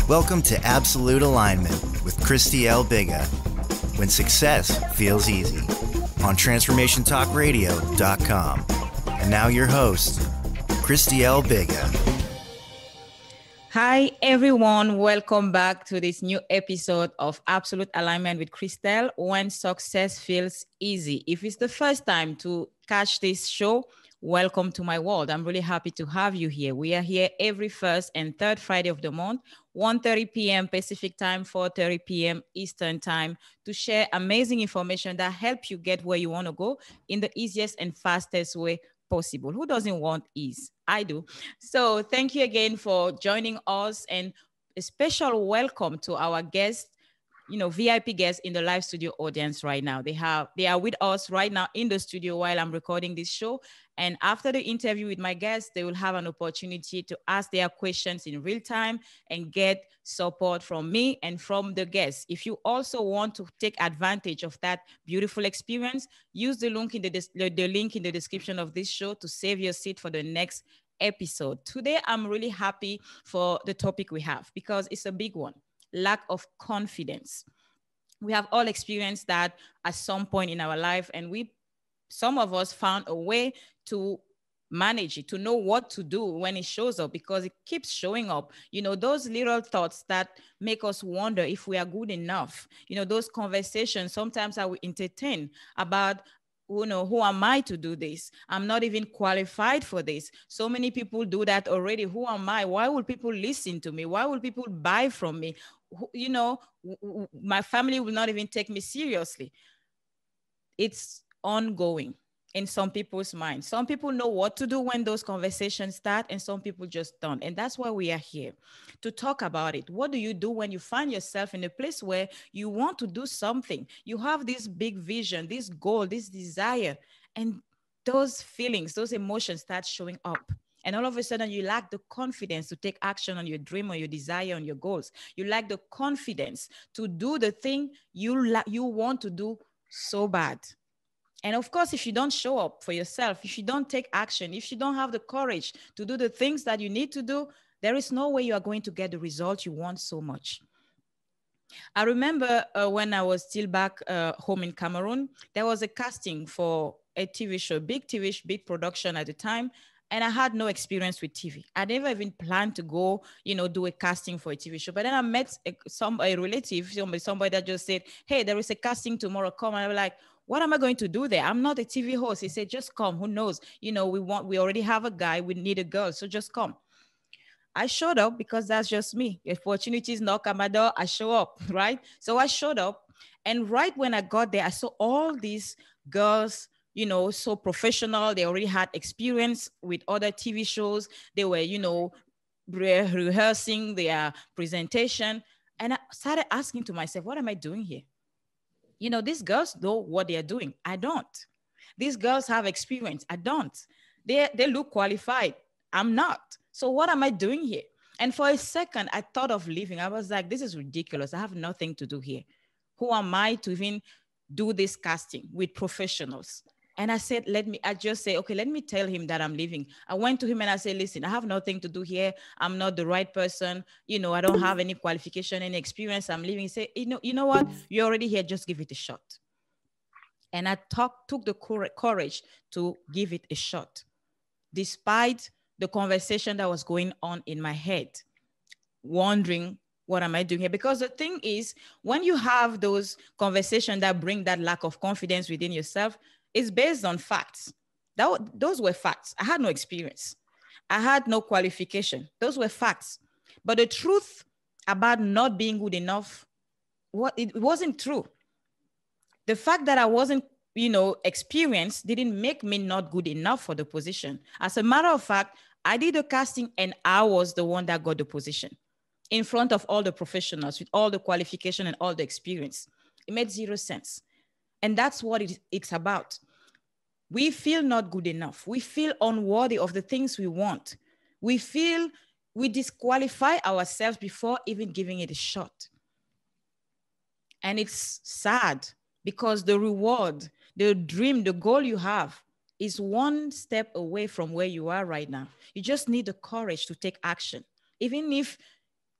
Welcome to Absolute Alignment with Christelle Biiga, when success feels easy, on TransformationTalkRadio.com. And now your host, Christelle Biiga. Hi, everyone. Welcome back to this new episode of Absolute Alignment with Christelle, when success feels easy. If it's the first time to catch this show, welcome to my world. I'm really happy to have you here. We are here every first and third Friday of the month, 1:30 p.m. Pacific time, 4:30 p.m. Eastern time, to share amazing information that helps you get where you want to go in the easiest and fastest way possible. Who doesn't want ease? I do. So thank you again for joining us, and a special welcome to our guests, VIP guests in the live studio audience right now. They are with us right now in the studio while I'm recording this show. And after the interview with my guests, they will have an opportunity to ask their questions in real time and get support from me and from the guests. If you also want to take advantage of that beautiful experience, use the link in the description of this show to save your seat for the next episode. Today, I'm really happy for the topic we have because it's a big one. Lack of confidence. We have all experienced that at some point in our life, and some of us found a way to manage it, to know what to do when it shows up, because it keeps showing up. Those little thoughts that make us wonder if we are good enough. Those conversations sometimes I will entertain about, who am I to do this? I'm not even qualified for this. So many people do that already. Who am I? Why would people listen to me? Why would people buy from me? My family will not even take me seriously. It's ongoing in some people's minds. Some people know what to do when those conversations start, and some people just don't. And that's why we are here, to talk about it. What do you do when you find yourself in a place where you want to do something? You have this big vision, this goal, this desire, and those feelings, those emotions start showing up. And all of a sudden, you lack the confidence to take action on your dream or your desire, on your goals. You lack the confidence to do the thing you want to do so bad. And of course, if you don't show up for yourself, if you don't take action, if you don't have the courage to do the things that you need to do, there is no way you are going to get the result you want so much. I remember when I was still back home in Cameroon, there was a casting for a TV show, big production at the time. And I had no experience with TV. I never even planned to go, do a casting for a TV show. But then I met a relative, somebody that just said, hey, there is a casting tomorrow, come. And I was like, what am I going to do there? I'm not a TV host. He said, just come, who knows? We already have a guy, we need a girl, so just come. I showed up because that's just me. If opportunities knock at my door, I show up, right? So I showed up. And right when I got there, I saw all these girls, so professional. They already had experience with other TV shows. They were, rehearsing their presentation. And I started asking to myself, what am I doing here? These girls know what they are doing. I don't. These girls have experience. I don't. They look qualified. I'm not. So what am I doing here? And for a second, I thought of leaving. I was like, this is ridiculous. I have nothing to do here. Who am I to even do this casting with professionals? And I said, I just say, okay, let me tell him that I'm leaving. I went to him and I said, listen, I have nothing to do here. I'm not the right person. I don't have any qualification, any experience. I'm leaving. He said, you know what? You're already here. Just give it a shot. And I took the courage to give it a shot, despite the conversation that was going on in my head, wondering, what am I doing here? Because the thing is, when you have those conversations that bring that lack of confidence within yourself, it's based on facts. Those were facts. I had no experience. I had no qualification. Those were facts. But the truth about not being good enough, it wasn't true. The fact that I wasn't, experienced didn't make me not good enough for the position. As a matter of fact, I did the casting and I was the one that got the position in front of all the professionals with all the qualification and all the experience. It made zero sense. And that's what it's about. We feel not good enough. We feel unworthy of the things we want. We feel we disqualify ourselves before even giving it a shot. And it's sad because the reward, the dream, the goal you have is one step away from where you are right now. You just need the courage to take action. Even if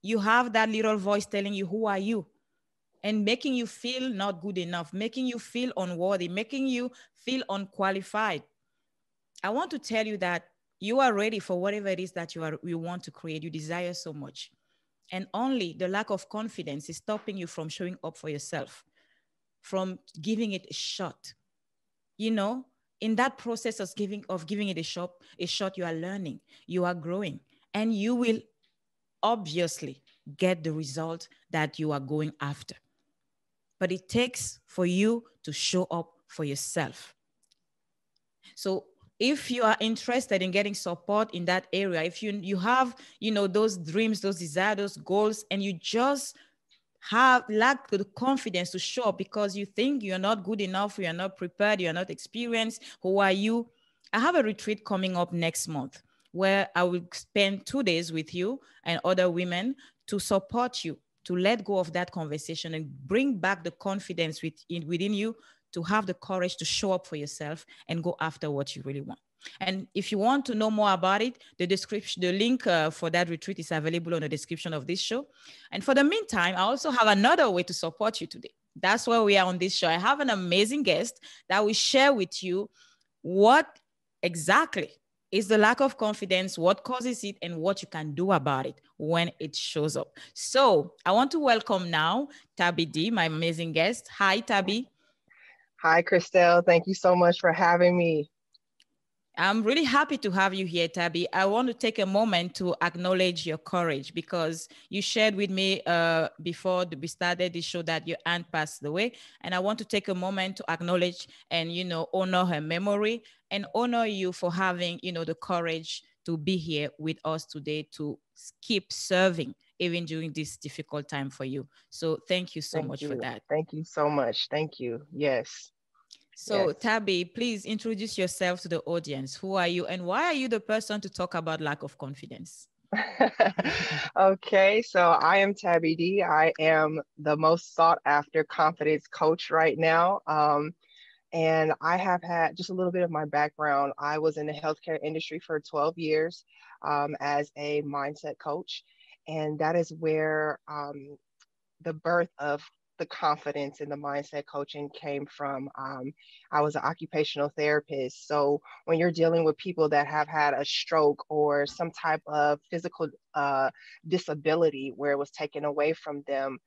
you have that little voice telling you, who are you? And making you feel not good enough, making you feel unworthy, making you feel unqualified. I want to tell you that you are ready for whatever it is that you want to create, you desire so much. And only the lack of confidence is stopping you from showing up for yourself, from giving it a shot. You know, in that process of giving it a shot, you are learning, you are growing, and you will obviously get the result that you are going after. But it takes for you to show up for yourself. So if you are interested in getting support in that area, if you have, those dreams, those desires, those goals, and you just have lack the confidence to show up because you think you're not good enough, you're not prepared, you're not experienced, who are you? I have a retreat coming up next month where I will spend 2 days with you and other women to support you, to let go of that conversation and bring back the confidence within you to have the courage to show up for yourself and go after what you really want. And if you want to know more about it, the link for that retreat is available on the description of this show. And for the meantime, I also have another way to support you today. That's where we are on this show. I have an amazing guest that will share with you what exactly is the lack of confidence, what causes it, and what you can do about it when it shows up. So I want to welcome now Tabby D, my amazing guest. Hi, Tabby. Hi, Christelle. Thank you so much for having me. I'm really happy to have you here, Tabby. I want to take a moment to acknowledge your courage because you shared with me before we started the show that your aunt passed away. And I want to take a moment to acknowledge and, honor her memory and honor you for having, the courage to be here with us today to keep serving even during this difficult time for you. So thank you so much for that. Thank you so much. Thank you. Yes. So yes. Tabby, please introduce yourself to the audience. Who are you and why are you the person to talk about lack of confidence? Okay, so I am Tabby D. I am the most sought after confidence coach right now. And I have had just a little bit of my background. I was in the healthcare industry for 12 years as a mindset coach. And that is where the birth of the confidence and the mindset coaching came from. I was an occupational therapist. So when you're dealing with people that have had a stroke or some type of physical disability where it was taken away from them,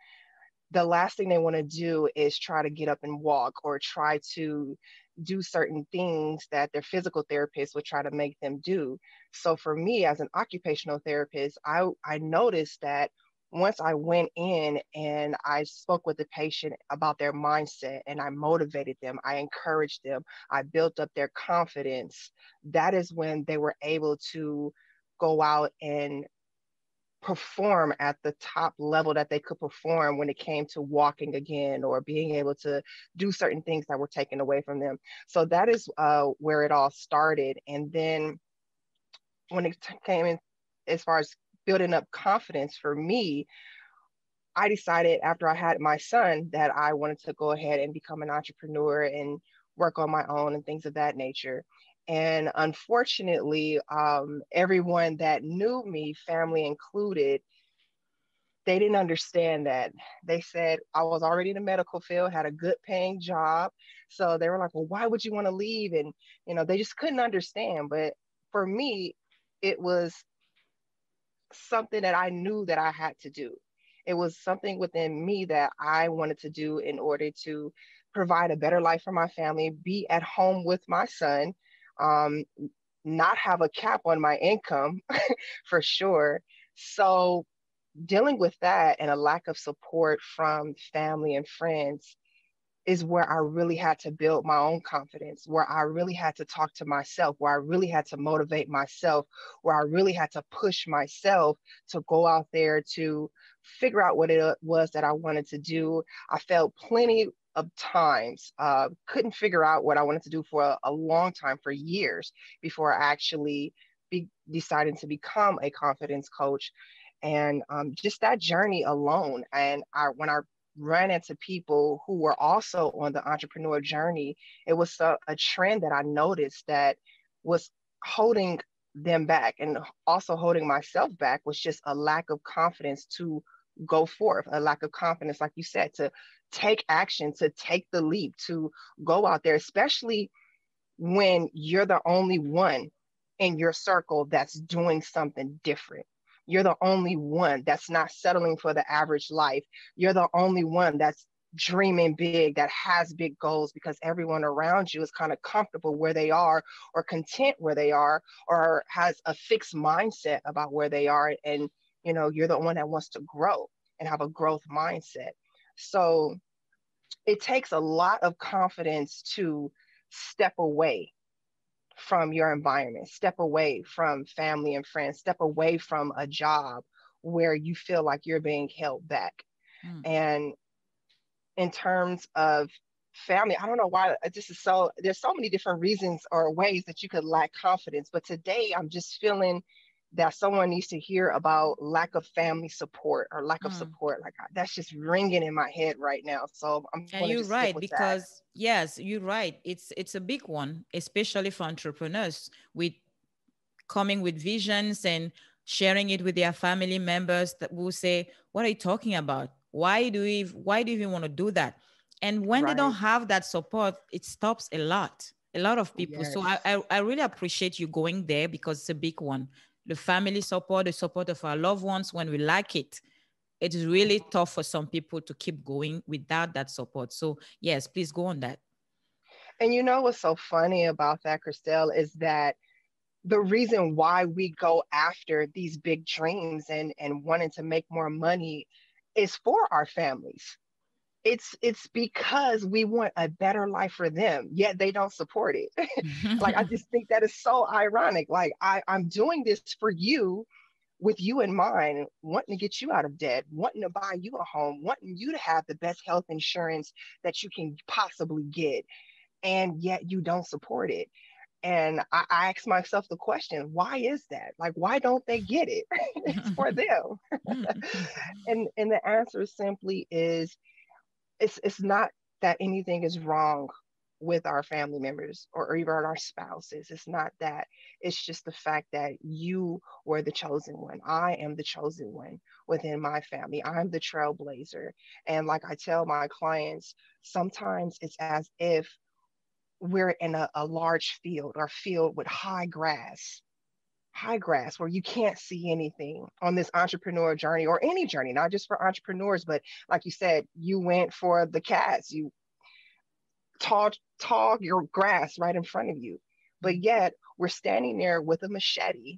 the last thing they want to do is try to get up and walk or try to do certain things that their physical therapist would try to make them do. So for me as an occupational therapist, I noticed that once I went in and I spoke with the patient about their mindset and I motivated them, I encouraged them, I built up their confidence, that is when they were able to go out and perform at the top level that they could perform when it came to walking again or being able to do certain things that were taken away from them. So that is where it all started. And then when it came in as far as building up confidence for me, I decided after I had my son that I wanted to go ahead and become an entrepreneur and work on my own and things of that nature. And unfortunately, everyone that knew me, family included, they didn't understand that. They said I was already in the medical field, had a good paying job. So they were like, well, why would you want to leave? And, they just couldn't understand. But for me, it was something that I knew that I had to do. It was something within me that I wanted to do in order to provide a better life for my family, be at home with my son, not have a cap on my income for sure. So dealing with that and a lack of support from family and friends is where I really had to build my own confidence, where I really had to talk to myself, where I really had to motivate myself, where I really had to push myself to go out there to figure out what it was that I wanted to do. I felt plenty of times, couldn't figure out what I wanted to do for a long time, for years, before I actually decided to become a confidence coach. And just that journey alone. And when I ran into people who were also on the entrepreneur journey, it was a trend that I noticed that was holding them back, and also holding myself back, was just a lack of confidence to go forth, a lack of confidence, like you said, to take action, to take the leap, to go out there, especially when you're the only one in your circle that's doing something different. You're the only one that's not settling for the average life. You're the only one that's dreaming big, that has big goals, because everyone around you is kind of comfortable where they are, or content where they are, or has a fixed mindset about where they are. And, you're the one that wants to grow and have a growth mindset. So it takes a lot of confidence to step away from your environment, step away from family and friends, step away from a job where you feel like you're being held back. And in terms of family, I don't know why this is there's so many different reasons or ways that you could lack confidence. But today I'm just feeling that someone needs to hear about lack of family support, or lack of support. Like, that's just ringing in my head right now. So I'm going to you're just stick right, with because yes, you're right. It's a big one, especially for entrepreneurs, with coming with visions and sharing it with their family members that will say, what are you talking about? Why do you even want to do that? And when they don't have that support, it stops a lot of people. Yes. So I really appreciate you going there, because it's a big one. The family support, the support of our loved ones when we lack it. It's really tough for some people to keep going without that support. So yes, please go on that. And what's so funny about that, Christelle, is that the reason why we go after these big dreams and wanting to make more money is for our families. It's because we want a better life for them, yet they don't support it. Like, I just think that is so ironic. Like, I'm doing this for you, with you in mind, wanting to get you out of debt, wanting to buy you a home, wanting you to have the best health insurance that you can possibly get, and yet you don't support it. And I ask myself the question, why is that? Like, why don't they get it? It's for them. And the answer simply is, it's not that anything is wrong with our family members or even our spouses. It's not that. It's just the fact that you were the chosen one. I am the chosen one within my family. I'm the trailblazer. And like I tell my clients, sometimes it's as if we're in a large field, or field with high grass, where you can't see anything on this entrepreneur journey, or any journey, not just for entrepreneurs, but like you said, you went for the cats, you tall your grass right in front of you, but yet we're standing there with a machete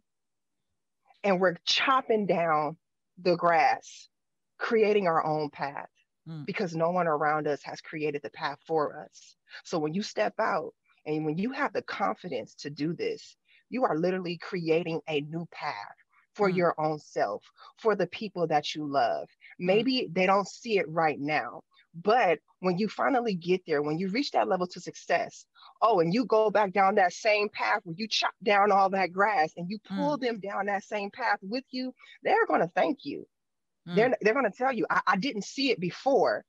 and we're chopping down the grass, creating our own path, because no one around us has created the path for us. So when you step out and when you have the confidence to do this, you are literally creating a new path for your own self, for the people that you love. Maybe they don't see it right now, but when you finally get there, when you reach that level to success, and you go back down that same path where you chop down all that grass and you pull them down that same path with you, they're going to thank you. They're going to tell you, I didn't see it before.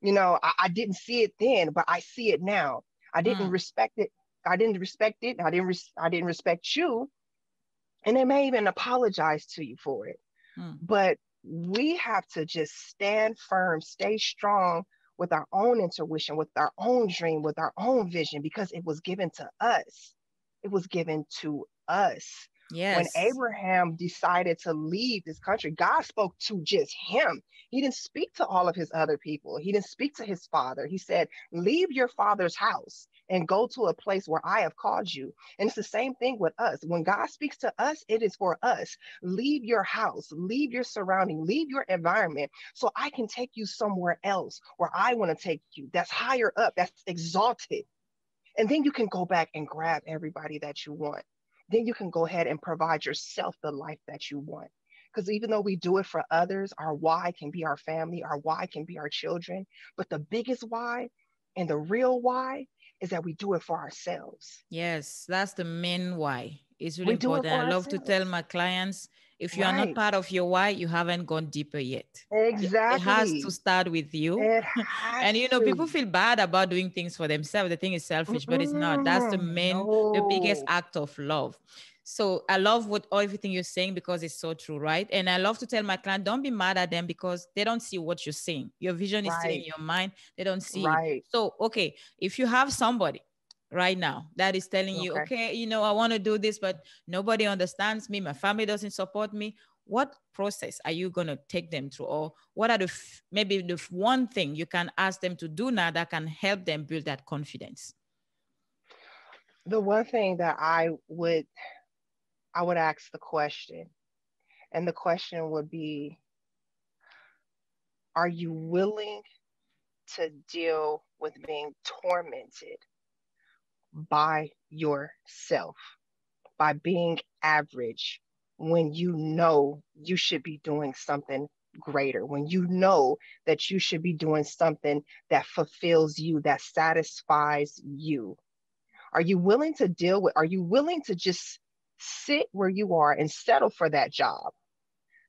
I didn't see it then, but I see it now. I didn't respect it. I didn't respect it. I didn't respect you. And they may even apologize to you for it. But we have to just stand firm, stay strong with our own intuition, with our own dream, with our own vision, because it was given to us. It was given to us. Yes. When Abraham decided to leave this country, God spoke to just him. He didn't speak to all of his other people. He didn't speak to his father. He said, leave your father's house and go to a place where I have called you. And it's the same thing with us. When God speaks to us, it is for us. Leave your house, leave your surrounding, leave your environment, so I can take you somewhere else where I want to take you. That's higher up, that's exalted. And then you can go back and grab everybody that you want. Then you can go ahead and provide yourself the life that you want. Because even though we do it for others, our why can be our family, our why can be our children. But the biggest why and the real why is that we do it for ourselves. Yes, that's the main why. It's really We do it important. for I love to tell ourselves. my clients, If you are not Right. part of your why, you haven't gone deeper yet. It has to Exactly. start with you. It has And, you know, people to. feel bad about doing things for themselves. They think it's selfish, but it's not. That's the biggest No. act of love. So I love everything you're saying because it's so true, right? And I love to tell my client, don't be mad at them because they don't see what you're saying. Your vision is still in Right. your mind. They don't see it. Right. So, okay, if you have somebody right now that is telling you, Okay. okay, you know, I want to do this, but nobody understands me, my family doesn't support me, what process are you going to take them through? Or what are maybe the one thing you can ask them to do now that can help them build that confidence? The one thing that I would ask the question, and the question would be, are you willing to deal with being tormented by yourself, by being average, when you know you should be doing something greater, when you know that you should be doing something that fulfills you, that satisfies you? Are you willing to are you willing to just sit where you are and settle for that job?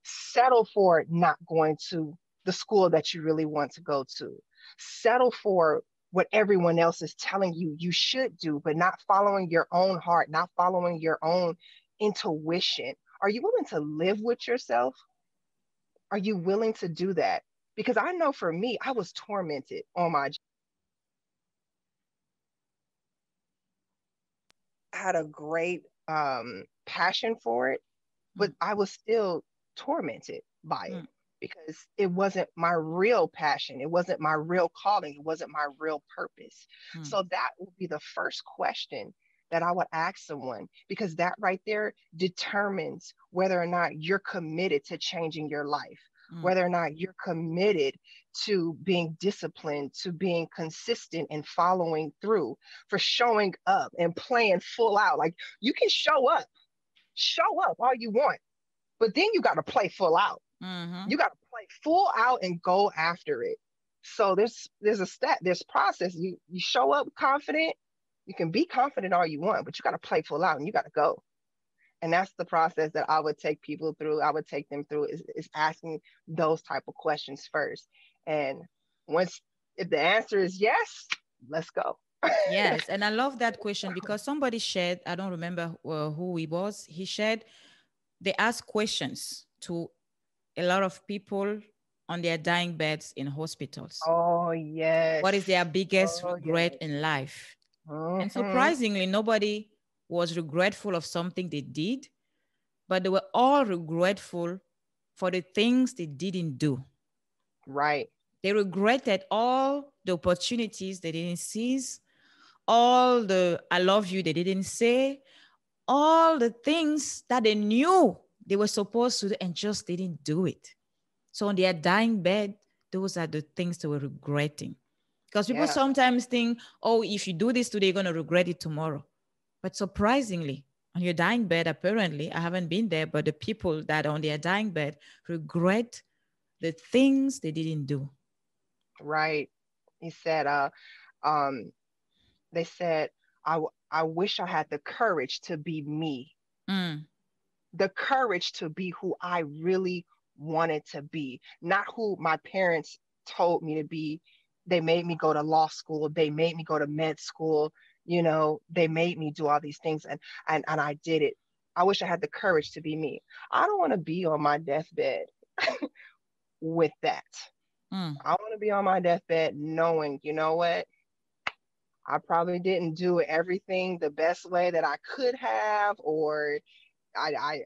Settle for not going to the school that you really want to go to. Settle for what everyone else is telling you you should do, but not following your own heart, not following your own intuition. Are you willing to live with yourself? Are you willing to do that? Because I know for me, I was tormented on my job. I had a great passion for it, but I was still tormented by it Mm, because it wasn't my real passion. It wasn't my real calling. It wasn't my real purpose. mm, So that would be the first question that I would ask someone, because that right there determines whether or not you're committed to changing your life, mm. whether or not you're committed to being disciplined, to being consistent and following through, for showing up and playing full out. Like, you can show up all you want, but then you got to play full out. Mm-hmm. You got to play full out and go after it. So there's a there's process. You show up confident. You can be confident all you want, but you got to play full out and you got to go. And that's the process that I would take people through. I would take them through is asking those type of questions first. And once, if the answer is yes, let's go. Yes, and I love that question because somebody shared, I don't remember who he was, he shared, they ask questions to a lot of people on their dying beds in hospitals. Oh What is their yes. biggest Oh regret yes. in life? And Mm-hmm. surprisingly, nobody was regretful of something they did, but they were all regretful for the things they didn't do. Right. They regretted all the opportunities they didn't seize, all the I love you they didn't say, all the things that they knew they were supposed to do and just didn't do it. So on their dying bed, those are the things they were regretting. Because people Yeah. sometimes think, oh, if you do this today, you're going to regret it tomorrow. But surprisingly, on your dying bed, apparently, I haven't been there, but the people that are on their dying bed regret the things they didn't do. Right. He said, um, they said, I wish I had the courage to be me, Mm, the courage to be who I really wanted to be, not who my parents told me to be. They made me go to law school. They made me go to med school. They made me do all these things, and I did it. I wish I had the courage to be me. I don't want to be on my deathbed with that. mm, I want to be on my deathbed knowing, you know what? I probably didn't do everything the best way that I could have, or I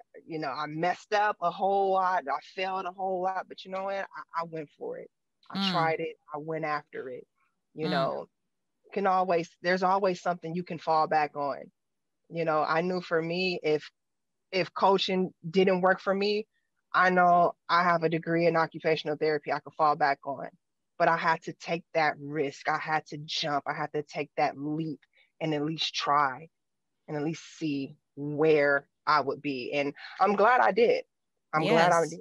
messed up a whole lot. I failed a whole lot, but you know what? I went for it. I mm, tried it. I went after it. You mm, know, there's always something you can fall back on. I knew for me, if coaching didn't work for me, I know I have a degree in occupational therapy I could fall back on. But I had to take that risk. I had to jump. I had to take that leap and at least try and at least see where I would be. And I'm glad I did. I'm glad I yes. did.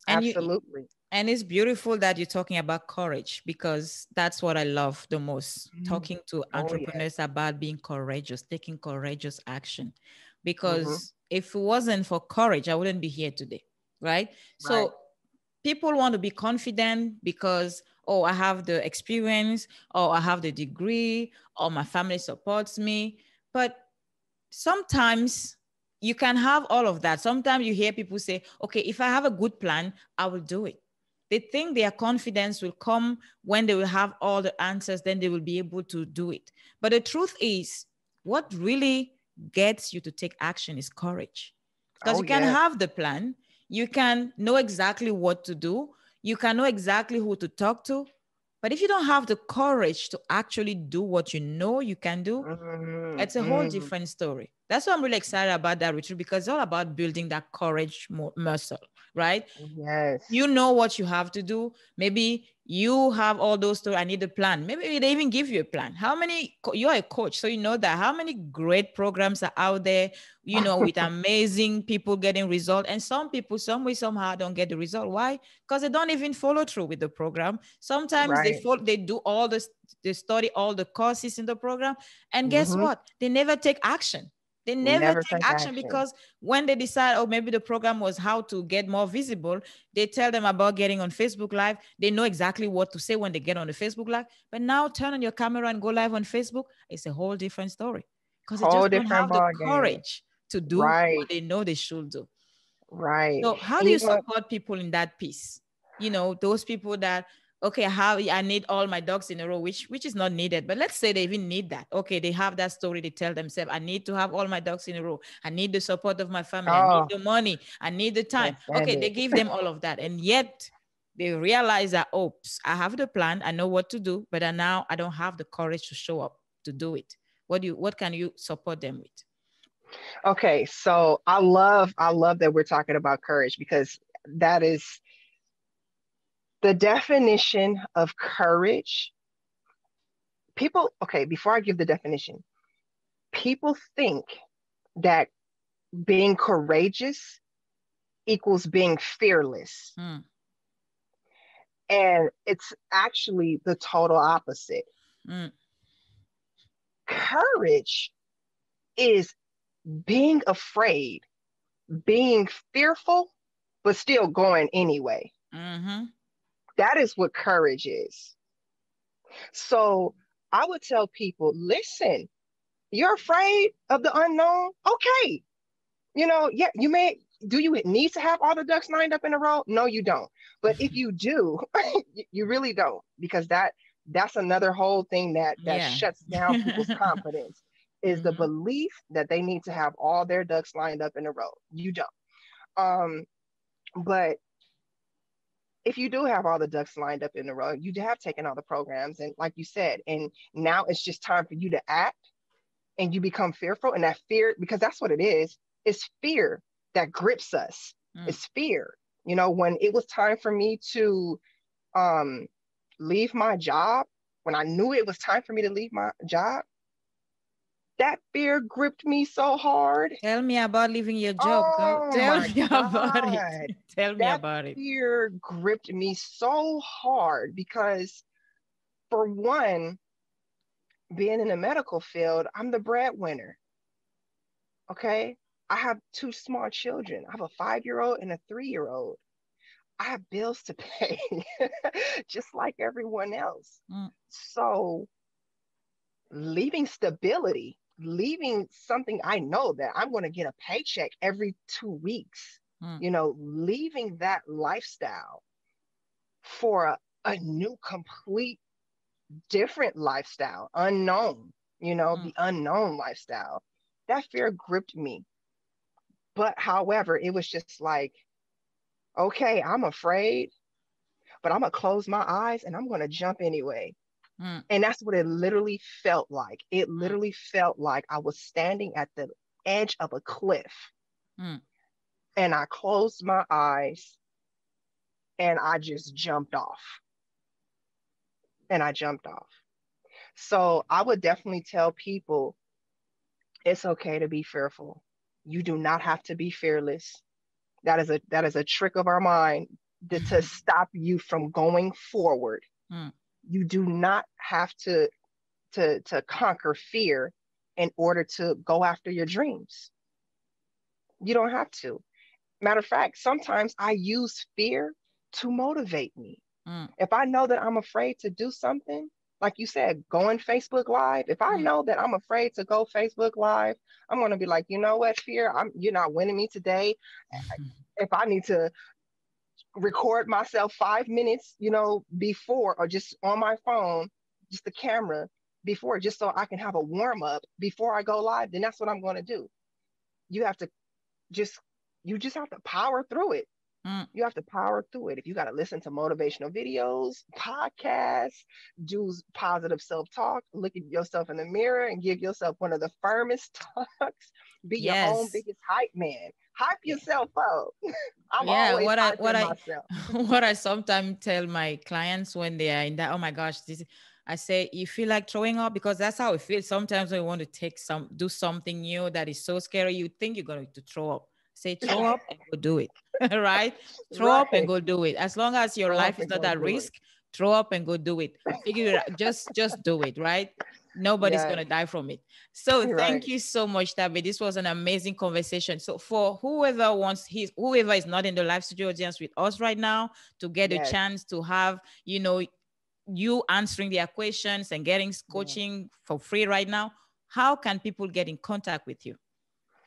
And you Absolutely. and it's beautiful that you're talking about courage because that's what I love the most. Mm. Talking to Oh, yes. entrepreneurs about being courageous, taking courageous action. Mm-hmm. Because if it wasn't for courage, I wouldn't be here today, right? So people want to be confident because, oh, I have the experience, or I have the degree, or my family supports me. But sometimes you can have all of that. Sometimes you hear people say, okay, if I have a good plan, I will do it. They think their confidence will come when they will have all the answers, then they will be able to do it. But the truth is, what really gets you to take action is courage. Because you can have the plan, you can know exactly what to do, you can know exactly who to talk to. But if you don't have the courage to actually do what you know you can do, it's a whole different story. That's why I'm really excited about that retreat, because it's all about building that courage muscle, right? Yes. You know what you have to do. Maybe you have all those stories. I need a plan. Maybe they even give you a plan. How many, you're a coach, so you know that how many great programs are out there, you know, with amazing people getting results. And some people, some way, somehow don't get the result. Why? Because they don't even follow through with the program. Sometimes they do all this, they study all the courses in the program. And guess what? They never take action. They never take action because when they decide, oh, maybe the program was how to get more visible, they tell them about getting on Facebook Live. They know exactly what to say when they get on the Facebook Live. But now turn on your camera and go live on Facebook. It's a whole different story because they just don't have the courage to do what they know they should do. Right. So how do you support people in that piece? You know, those people that, okay, I need all my ducks in a row, which is not needed. But let's say they even need that. Okay, they have that story. They tell themselves, I need to have all my ducks in a row. I need the support of my family. I need the money. I need the time. Okay, they give them all of that. And yet they realize that, oops, I have the plan. I know what to do, but now I don't have the courage to show up to do it. What can you support them with? Okay, so I love that we're talking about courage, because that is the definition of courage. People, okay, before I give the definition, people think that being courageous equals being fearless. And it's actually the total opposite. Courage is being afraid, being fearful, but still going anyway. That is what courage is. So I would tell people, listen, you're afraid of the unknown? Okay. You know, yeah, you may, do you need to have all the ducks lined up in a row? No, you don't. But if you do, you really don't, because that's another whole thing that shuts down people's confidence, is the belief that they need to have all their ducks lined up in a row. You don't. But if you do have all the ducks lined up in a row, you have taken all the programs, and like you said, and now it's just time for you to act, and you become fearful. And that fear, because that's what it is, it's fear that grips us. It's fear. You know, when it was time for me to leave my job, when I knew it was time for me to leave my job, that fear gripped me so hard. Tell me about leaving your job, girl. Tell me about it. Tell me about it. That fear gripped me so hard because, for one, being in the medical field, I'm the breadwinner. Okay? I have 2 small children. I have a 5-year-old and a 3-year-old. I have bills to pay, just like everyone else. So leaving stability, leaving something I know that I'm going to get a paycheck every 2 weeks, you know, leaving that lifestyle for a new, complete, different lifestyle, unknown, you know, the unknown lifestyle. That fear gripped me. But however, it was just like, okay, I'm afraid, but I'm going to close my eyes and I'm going to jump anyway. And that's what it literally felt like. It literally felt like I was standing at the edge of a cliff. And I closed my eyes and I just jumped off. So I would definitely tell people, it's okay to be fearful. You do not have to be fearless. That is a trick of our mind to stop you from going forward. You do not have to conquer fear in order to go after your dreams. You don't have to. Matter of fact, sometimes I use fear to motivate me. Mm, If I know that I'm afraid to do something, like you said, going Facebook Live, if I mm. know that I'm afraid to go Facebook Live, I'm going to be like, you know what, fear, you're not winning me today. If I need to record myself 5 minutes, before, or just on my phone, just the camera before, just so I can have a warm up before I go live, then that's what I'm going to do. You have to just, you just have to power through it. Mm. You have to power through it. If you got to listen to motivational videos, podcasts, do positive self talk, look at yourself in the mirror and give yourself one of the firmest talks. Be your own Yes. biggest hype man. Hype Yeah. yourself up. I'm Yeah, always what I what hyping I myself. what I sometimes tell my clients when they are in that, oh my gosh, I say, you feel like throwing up, because that's how it feels. Sometimes when you want to do something new that is so scary, you think you're going to throw up. Say throw up and go do it. Right? Throw up and Right. go do it. As long as your Grow up life is and not go at do it. risk, throw up and go do it. Figure it out. Just do it, right? Nobody's Yes. gonna die from it. So Right. thank you so much, Tabby. This was an amazing conversation. So for whoever is not in the live studio audience with us right now, to get a Yes. chance to have, you answering their questions and getting Yes. coaching for free right now, how can people get in contact with you?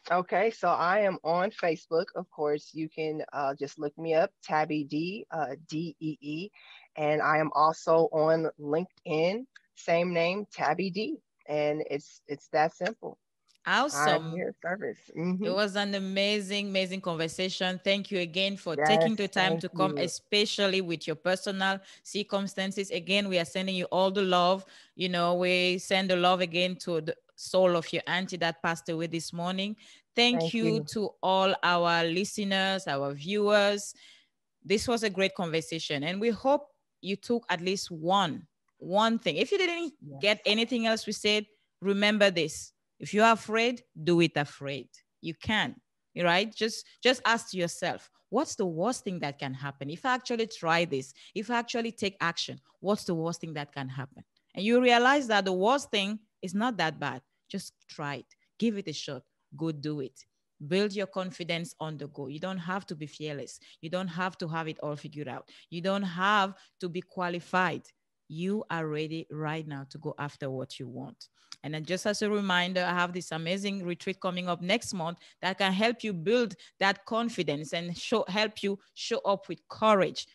Okay, so I am on Facebook. Of course, you can just look me up, Tabby D, Dee, and I am also on LinkedIn, same name, Tabby D, and it's that simple. I'm Awesome. here service. It was an amazing, amazing conversation. Thank you again for Yes, taking the time thank to come, you. especially with your personal circumstances. Again, we are sending you all the love. We send the love again to the soul of your auntie that passed away this morning. Thank Thank you you. to all our listeners, our viewers. This was a great conversation, and we hope you took at least one thing. If you didn't Yes. get anything else we said, remember this: if you're afraid, do it afraid. You can. Right? Just ask yourself, what's the worst thing that can happen if I actually try this? If I actually take action, what's the worst thing that can happen? And you realize that the worst thing is not that bad. Just try it. Give it a shot. Go do it. Build your confidence on the go. You don't have to be fearless. You don't have to have it all figured out. You don't have to be qualified. You are ready right now to go after what you want. And then, just as a reminder, I have this amazing retreat coming up next month that can help you build that confidence and help you show up with courage,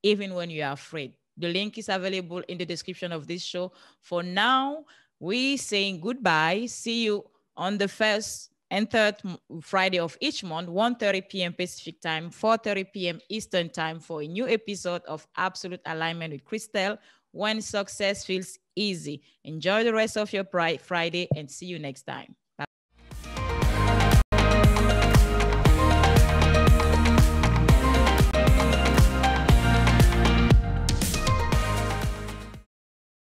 even when you are afraid. The link is available in the description of this show. For now, we saying goodbye. See you on the first and third Friday of each month, 1:30 p.m. Pacific time, 4:30 p.m. Eastern time, for a new episode of Absolute Alignment with Christelle, when success feels easy. Enjoy the rest of your Friday and see you next time.